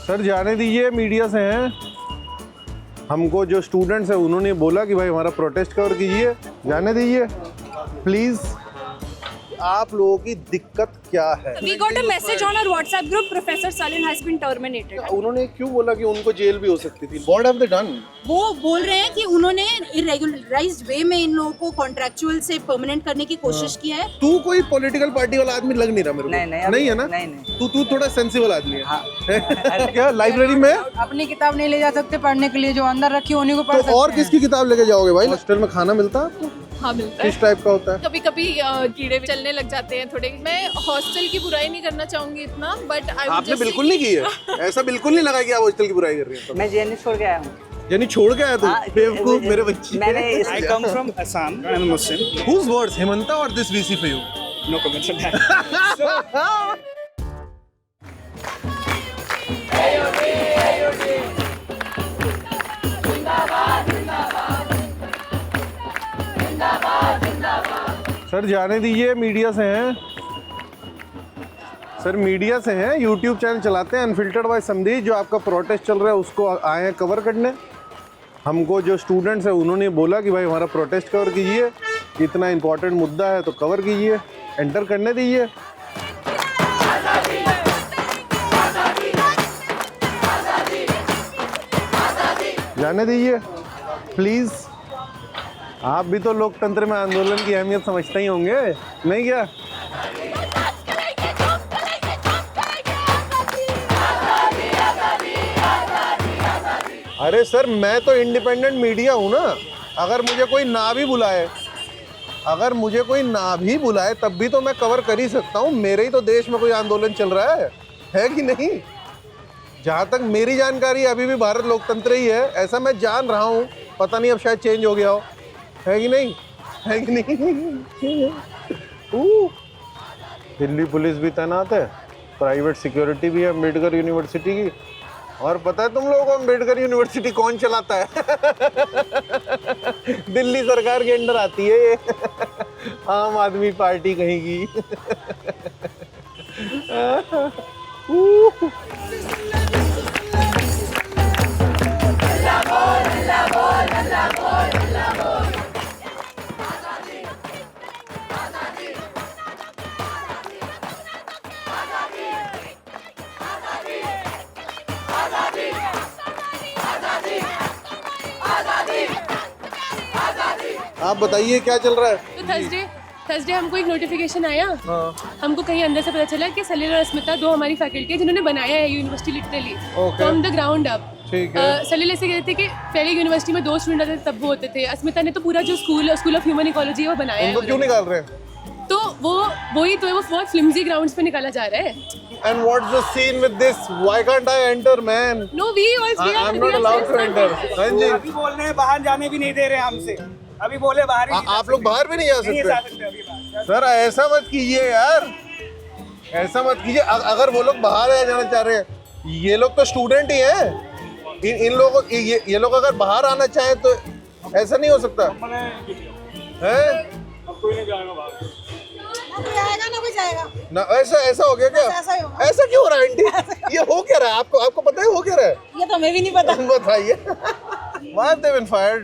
Sir जाने दीजिए, media से हैं। हमको जो स्टूडेंट्स हैं उन्होंने बोला कि भाई हमारा प्रोटेस्ट कवर कीजिए, जाने दीजिए प्लीज़। आप लोगों की दिक्कत क्या है? We got a message on our WhatsApp group. Professor Salin has been terminated. उन्होंने क्यों बोला कि उनको जेल भी हो सकती थी? What have they done? वो बोल रहे हैं कि उन्होंने इरेगुलराइज्ड वे में इन लोगों को कॉन्ट्रैक्चुअल से परमानेंट करने की कोशिश की है। तू कोई पॉलिटिकल पार्टी वाला आदमी लग नहीं रहा मेरे को। नहीं है ना? नहीं। तू थोड़ा सेंसिबल आदमी है। क्या लाइब्रेरी में? अपनी किताब नहीं ले जा सकते पढ़ने के लिए, जो अंदर रखी उन्हीं को पढ़ सकते तो और हैं। किसकी किताब लेके जाओगे भाई? हॉस्टल में खाना मिलता है आपको? हाँ मिलता है। किस टाइप का होता है? कभी कभी कीड़े भी चलने लग जाते हैं थोड़े। मैं हॉस्टल की बुराई नहीं करना चाहूंगी इतना, बट आपने बिल्कुल नहीं की है। ऐसा बिल्कुल नहीं लगा कि आप हॉस्टल की बुराई कर रही हैं। मैं जेएनयू छोड़ के आया हूँ। यानी छोड़ के आया तू? बेवकूफ मेरे बच्चे। I come from Assam. I'm a Muslim. Whose words, Hemanta or this VC for you? No comments on that. Sir जाने दीजिए, मीडिया से हैं। सर मीडिया से हैं, यूट्यूब चैनल चलाते हैं अनफिल्टर्ड बाय समदीप। जो आपका प्रोटेस्ट चल रहा है उसको आए हैं कवर करने। हमको जो स्टूडेंट्स हैं उन्होंने बोला कि भाई हमारा प्रोटेस्ट कवर कीजिए, इतना इम्पोर्टेंट मुद्दा है तो कवर कीजिए, एंटर करने दीजिए। जाने दीजिए प्लीज़। आप भी तो लोकतंत्र में आंदोलन की अहमियत समझते ही होंगे, नहीं क्या? अरे सर मैं तो इंडिपेंडेंट मीडिया हूँ ना। अगर मुझे कोई ना भी बुलाए तब भी तो मैं कवर कर ही सकता हूँ। मेरे ही तो देश में कोई आंदोलन चल रहा है कि नहीं? जहाँ तक मेरी जानकारी अभी भी भारत लोकतंत्र ही है, ऐसा मैं जान रहा हूँ। पता नहीं अब शायद चेंज हो गया हो, है कि नहीं? है कि नहीं? दिल्ली पुलिस भी तैनात है, प्राइवेट सिक्योरिटी भी है अम्बेडकर यूनिवर्सिटी की। और पता है तुम लोगों को अम्बेडकर यूनिवर्सिटी कौन चलाता है? दिल्ली सरकार के अंडर आती है ये। आम आदमी पार्टी कहीं की। आप बताइए क्या चल रहा है? तो थर्सडे हमको एक नोटिफिकेशन आया। हमको कहीं अंदर से पता चला कि सलील और अस्मिता दो हमारी फैकल्टी है जिन्होंने बनाया है university literally from the ground up. Salil ऐसे कहते थे कि पहले यूनिवर्सिटी में 2 स्टूडेंट आते थे तब वो होते थे। अस्मिता ने तो पूरा जो स्कूल ऑफ ह्यूमन इकोलॉजी है वो बनाया है। उनको क्यों निकाल रहे हैं? तो वो बहुत फ्लिमजी ग्राउंड्स पे निकाला जा रहा है। And what's the scene with this? Why can't I enter, man? No, I'm not allowed to enter. हाँ जी। अभी बोल रहे हैं बाहर जाने भी नहीं दे रहे हमसे। अभी बोले बाहर ही आप लोग बाहर भी नहीं जा नहीं जा सकते? सकते अभी बाहर। सर ऐसा मत कीजिए यार, ऐसा मत कीजिए। अगर वो लोग बाहर आ जाना चाह रहे हैं, ये लोग तो स्टूडेंट ही हैं। इन लोगों ये लोग अगर बाहर आना चाहें तो ऐसा नहीं हो सकता है? अब कोई नहीं जाएगा बाहर। ना ऐसा हो गया क्या? ऐसा क्यों हो रहा है आंटी? ये हो क्या रहा है? आपको पता है हो क्या रहा है? ये तो हमें भी नहीं पता। बताइए। Why have they been fired?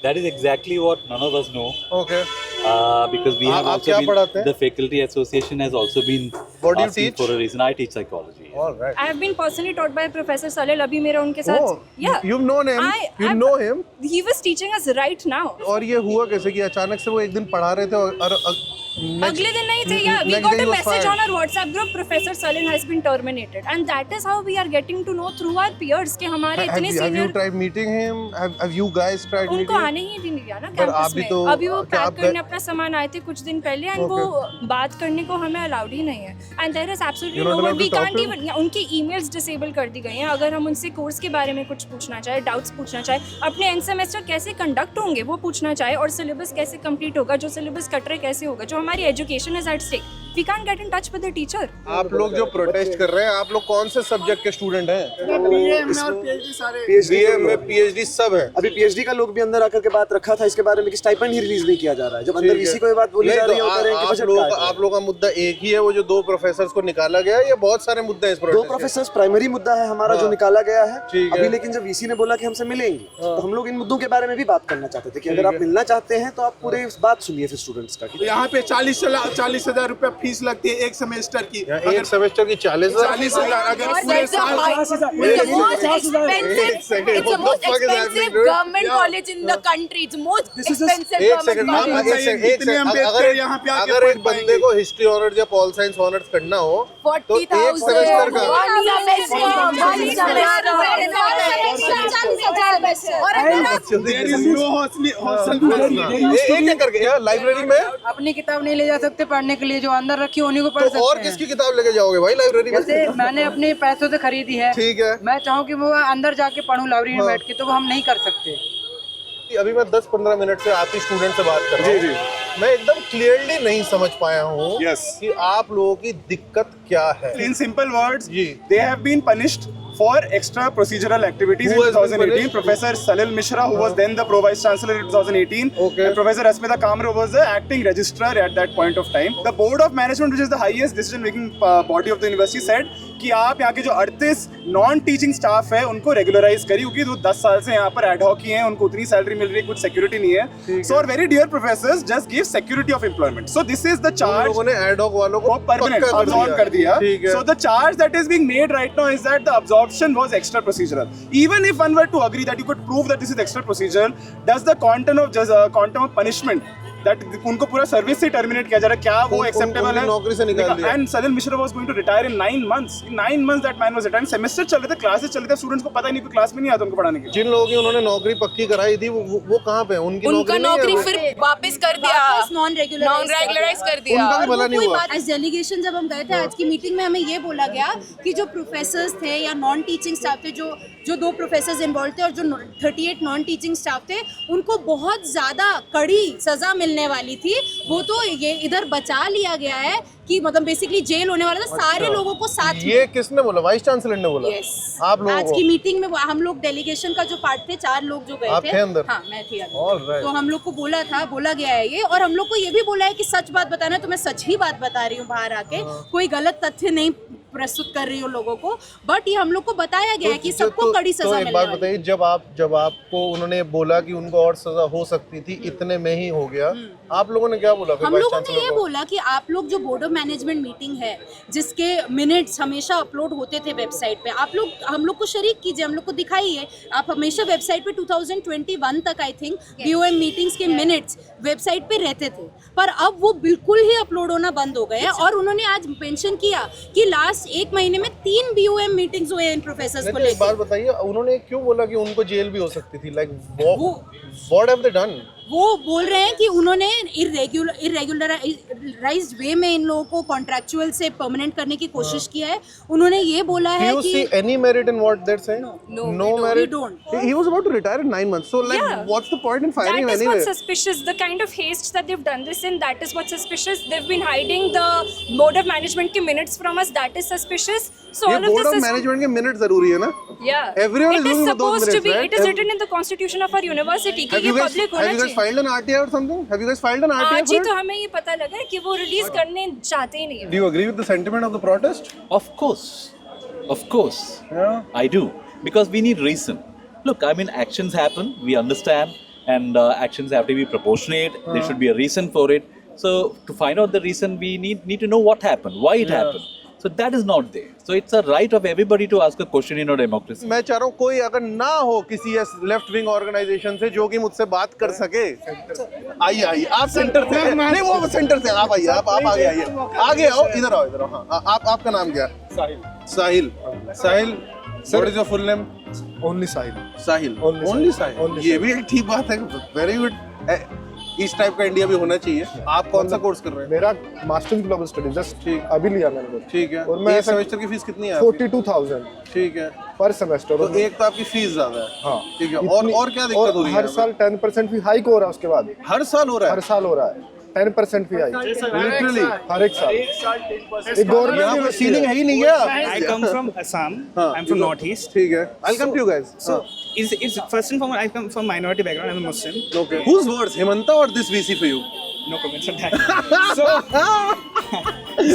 That is exactly what none of us know. Okay. Because we have आप also क्या been, पढ़ाते हैं? the faculty association has also been What do you asking teach? for a reason. I teach psychology. All right. I have been personally taught by Professor Salil. अभी मेरा उनके साथ You've known him. You know him. He was teaching us right now. और ये हुआ कैसे कि अचानक से वो एक दिन पढ़ा रहे थे और अगले दिन नहीं थे या we got a message on our WhatsApp group Professor Salin has been terminated and that is how we are getting to know through our peers कि हमारे इतने Have you senior tried meeting him? Have you guys tried meeting उनको him? आने ही नहीं दिया ना पर campus आप भी में। तो- अभी वो क्या पैक आप करने अपना सामान आए थे कुछ दिन पहले एंड वो बात करने को हमें अलाउड ही नहीं है and there is absolutely You're not no one allowed we to talk can't to him? Even उनकी ईमेल्स डिसेबल कर दी गई हैं। अगर हम उनसे कोर्स के बारे में कुछ पूछना चाहे, डाउट्स पूछना चाहे, अपने एंड सेमेस्टर कैसे कंडक्ट होंगे वो पूछना चाहे और सिलेबस कैसे कंप्लीट होगा, जो सिलेबस कट रहे कैसे होगा, जो हमारी education is at stake we can't get in touch with the teacher. आप लोग जो प्रोटेस्ट कर रहे हैं, आप लोग कौन से सब्जेक्ट के स्टूडेंट हैं? बीए में पीएचडी सब है। अभी पीएचडी का लोग भी अंदर आकर के बात रखा था इसके बारे में कि स्टाइपेंड ही रिलीज नहीं किया जा रहा है। जब अंदर वीसी को ये बात बोली जा रही है, आप लोगों का मुद्दा एक ही है, वो जो 2 प्रोफेसर को निकाला गया है। ये बहुत सारे मुद्दे हैं इस प्रोटेस्ट 2 प्रोफेसर प्राइमरी मुद्दा है हमारा जो निकाला गया है अभी, लेकिन जब वीसी ने बोला कि हमसे मिलेंगे तो हम लोग इन मुद्दों के बारे में भी बात करना चाहते थे कि अगर आप मिलना चाहते हैं तो आप पूरे बात सुनिए फिर स्टूडेंट्स का। यहाँ पे 40,000 रुपया फीस लगती है एक सेमेस्टर की। एक सेमेस्टर की 40,000 अगर पूरे साल government college in the country, it's most expensive अगर एक बंदे को हिस्ट्री ऑनर्स या पॉल साइंस ऑनर्स करना हो तो एक सेमेस्टर का एक करके लाइब्रेरी में अपनी किताब नहीं ले जा सकते पढ़ने के लिए, जो अंदर रखी उन्हीं को पढ़ सकते हैं। और किसकी किताब लेके जाओगे भाई लाइब्रेरी में? जैसे मैंने अपने पैसों से खरीदी है, ठीक है, मैं चाहूँ कि वो अंदर जाके पढूं लाइब्रेरी में बैठ के, तो वो हम नहीं कर सकते। अभी मैं 10-15 मिनट से आप ही स्टूडेंट से बात कर रहा हूँ। मैं एकदम क्लियरली नहीं समझ पाया हूँ कि आप लोगों की दिक्कत क्या है। In simple words, they have been punished for extra procedural activities in 2018. Professor Salil Mishra, who was then the Pro Vice Chancellor in 2018, and Professor Asmita Kamra was the acting registrar at that point of time. The Board of Management, which is the highest decision-making body of the university, said कि आप यहाँ के जो 38 non teaching staff है उनको regularise करिए, क्योंकि वो 10 साल से यहाँ पर एडहॉक ही हैं, उनको उतनी सैलरी मिल रही है, कुछ सिक्योरिटी नहीं है। So our very dear professors just give security of employment. So this is the charge. लोगों ने एडहॉक वालों को परमानेंट अब्सॉर्ब कर दिया। So the charge that is being made right now is that the absorption was extra procedural. Even if one were to agree that you could prove that this is extra procedural, does the quantum of punishment that उनको पूरा service से terminate किया जा रहा है, क्या वो acceptable है? नौकरी से निकाल दिया। And Salil Mishra was going to retire in 9 months. In 9 months that man was retiring. Semester चल रहे थे, क्लासेस चल रहे थे, स्टूडेंट्स को पता ही नहीं, कोई क्लास में नहीं आता उनको पढ़ाने के। जिन लोगों की उन्होंने नौकरी पक्की कराई थी वो कहाँ पे? उनकी नौकरी फिर वापस कर दिया, नॉन रेगुलराइज कर दिया। उनका भी भला नहीं हुआ। आज डेलीगेशन जब हम गए थे आज की मीटिंग में, हमें ये बोला गया कि जो प्रोफेसर्स थे या नॉन टीचिंग स्टाफ थे, जो 2 प्रोफेसर्स इन्वॉल्व थे और जो 38 नॉन टीचिंग स्टाफ थे, उनको बहुत ज्यादा कड़ी सजा मिलने वाली थी। वो तो ये इधर बचा लिया गया है कि मतलब बेसिकली जेल होने वाला था। सारे लोगों को साथ ये किसने बोला? वाइस चांसलर ने बोला? आप लोगों आज की मीटिंग में हम लोग डेलीगेशन का जो पार्ट थे, 4 लोग जो गए थे। अंदर? हाँ, मैं थी अंदर। तो हम लोग को बोला गया है ये, और हम लोग को ये भी बोला है कि सच बात बताना है, तो मैं सच ही बात बता रही हूँ बाहर आके, कोई गलत तथ्य नहीं प्रस्तुत कर रही हूँ लोगों को। बट ये हम लोग को बताया गया है कि सबको कड़ी सजा मिलने वाली है। एक बात बताइए, जब आपको उन्होंने बोला कि उनको और सजा हो सकती थी, इतने में ही हो गया, आप लोगों ने क्या बोला? हम लोगों ने ये बोला कि आप लोग जो बोर्ड ऑफ मैनेजमेंट मीटिंग है, जिसके मिनट्स हमेशा अपलोड होते थे वेबसाइट पे, आप लोग हम लोग को शरीक कीजिए, हम लोग को दिखाइए। आप हमेशा वेबसाइट पे 2021 तक आई थिंक BOM मीटिंग्स के मिनट्स वेबसाइट पे रहते थे, पर अब वो बिल्कुल ही अपलोड होना बंद हो गए हैं। और उन्होंने आज मेंशन किया कि लास्ट 1 महीने में 3 BOM मीटिंग्स हुए इन प्रोफेसर्स को लेकर। एक बात बताइए, उन्होंने क्यों बोला कि उनको जेल भी हो सकती थी? Like what have they done? वो बोल रहे हैं कि उन्होंने इरेगुलराइज्ड वे में इन लोगों को कॉन्ट्रैक्चुअल से परमानेंट करने की कोशिश की है। उन्होंने ये बोला है कि see any merit in what they're saying? No merit. We don't. He was about to retire in 9 months. So like, what's the point in firing him anyway? That is what's suspicious. The kind of haste that they've done this in, that is what's suspicious. They've been hiding the board of management के minutes from us. That is suspicious. So all of this is. board of management के minutes जरूरी है ना? Yeah. Everyone is looking for those minutes, supposed to be. right? It is written in the constitution of our university कि ये public होना चाहिए। Have you guys filed an RTI or something? Have you guys filed an RTI? आज ही तो हमें ये पता लगा कि वो रिलीज करने चाहते ही नहीं। Do you agree with the sentiment of the protest? Of course. Yeah. I do, because we need reason. Look, I mean, actions happen. We understand, and actions have to be proportionate. There should be a reason for it. So to find out the reason, we need to know what happened, why it happened. So that is not there. So it's a right of everybody to ask a question in a democracy. मैं चाह रहा हूँ कोई अगर ना हो किसी left wing organisation से जो कि मुझसे बात कर सके। आइए आप सेंटर से, नहीं वो सेंटर से आप आइए, आप आगे आइए, आगे आओ, इधर आओ। हाँ, आपका नाम क्या? साहिल। What is your full name? Only Sahil. Sahil. Only साहिल। ये भी एक ठीक बात है। Very good. इस टाइप का इंडिया भी होना चाहिए। आप कौन सा कोर्स कर रहे हैं? मेरा masters in global studies just अभी लिया मैंने। ठीक है। और मैं सेमेस्टर की फीस कितनी है? 42,000। ठीक है, पर सेमेस्टर। तो एक तो आपकी फीस ज्यादा है। हाँ, ठीक है। और क्या दिक्कत हो रही है? हर साल 10% फी हाइक हो रहा है उसके बाद। हर साल हो रहा है? हर साल हो रहा है। 10% फी आई लिटरली हर एक साल ये यहाँ पे सीलिंग है ही नहीं क्या? I come from Assam. I'm from Northeast. ठीक है, I'll come to you guys. So, it's first and foremost, I come from minority background. I'm a Muslim. Okay. Who's worse, Hemanta or this VC for you? No comments on that.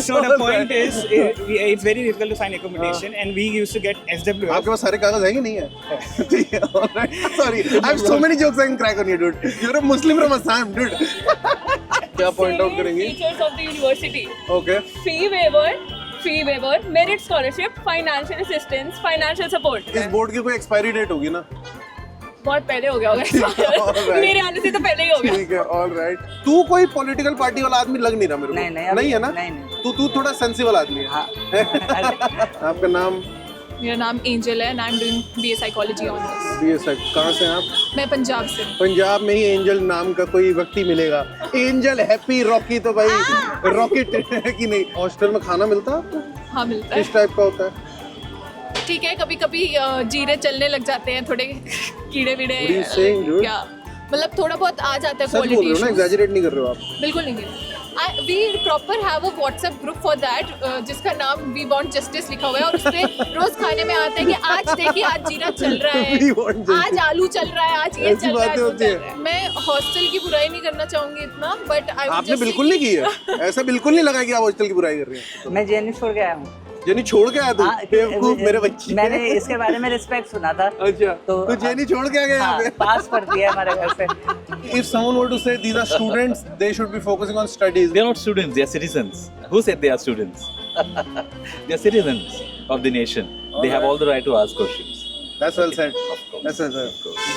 So the point is, it's very difficult to find accommodation, and we used to get SWF. आपके पास सारे कागज है कि नहीं है? ठीक है, alright. Sorry, I have so many jokes I can crack on you, dude. You're a Muslim from Assam, dude. क्या point out करेंगे? Features of the university. Okay. Fee waiver, merit scholarship, financial assistance, financial support. इस board की कोई expiry date होगी ना? बहुत पहले हो गया होगा मेरे आने से तो पहले ही हो गया। ठीक है, ऑलराइट। तू कोई पॉलिटिकल पार्टी वाला आदमी लग नहीं रहा मेरे को। नहीं है ना? तू थोड़ा सेंसिबल आदमी है। आपका नाम? मेरा नाम एंजल है and I'm doing BA psychology honors। BA कहाँ से हैं आप? मैं पंजाब से। पंजाब में ही एंजल नाम का कोई व्यक्ति मिलेगा। एंजल, हैप्पी, रॉकी तो भाई रॉकेट है कि नहीं? हॉस्टल में खाना मिलता है आपको? हाँ मिलता है। किस टाइप का होता है? ठीक है, कभी कभी जीरे चलने लग जाते हैं, थोड़े कीड़े वीड़े क्या मतलब थोड़ा बहुत आ जाता है। सच बोल रहे हो ना, एग्जैजरेट नहीं कर रहे हो आप? बिल्कुल नहीं। We proper have a WhatsApp group for that जिसका नाम वी वांट जस्टिस लिखा हुआ है और उसपे रोज खाने में आता है कि आज देखिए आज जीरा चल रहा है, आज आलू चल रहा है, आज ये चल रहा है। मैं हॉस्टल की बुराई नहीं करना चाहूंगी इतना, बट आपने बिल्कुल नहीं की है। ऐसा बिल्कुल नहीं लगा कि आप हॉस्टल की बुराई कर रही हैं। मैं जेएनयू छोड़ के आया हूँ। जेनी छोड़ के आया तू? बेवकूफ मेरे बच्चे। मैंने इसके बारे में रिस्पेक्ट सुना था। अच्छा, तो जेनी छोड़ के आ गया यहाँ पे? पास कर दिया हमारे घर से। If someone were to say these are students, they should be focusing on studies. They are not students, they are citizens. Who said they are students? They are citizens of the nation. They have all the right to ask questions. That's well said. Of course. That's well said.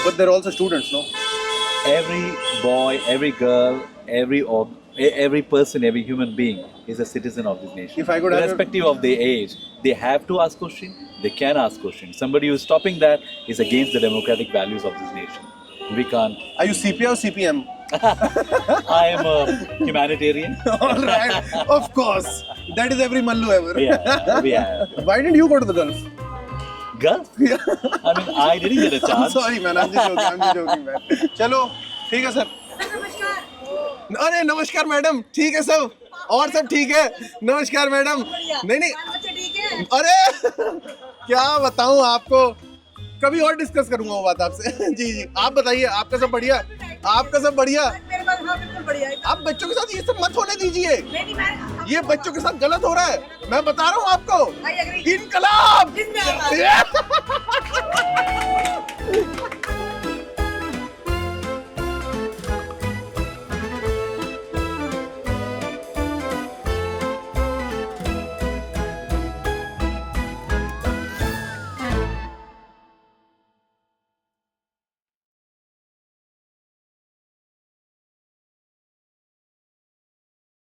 But they're also students, no? Every boy, every girl, every person, every human being is a citizen of this nation. If I could have irrespective of their age, they have to ask questions. They can ask questions. Somebody who is stopping that is against the democratic values of this nation. We can't. Are you CPI or CPM? I am a humanitarian. All right. Of course. That is every Mallu ever. Yeah, we have. Why didn't you go to the Gulf? Gulf? I mean, I didn't get a chance. I'm sorry, man. I'm just joking, man. चलो, ठीक है sir. अरे नमस्कार madam, ठीक है सब? और सब ठीक है? नमस्कार मैडम। नहीं, अरे क्या बताऊं आपको, कभी और डिस्कस करूंगा वो बात आपसे। जी, आप बताइए, आपका सब बढ़िया? आपका सब बढ़िया? आप बच्चों के साथ ये सब मत होने दीजिए, ये बच्चों के साथ गलत हो रहा है, मैं बता रहा हूँ आपको। इनकलाब।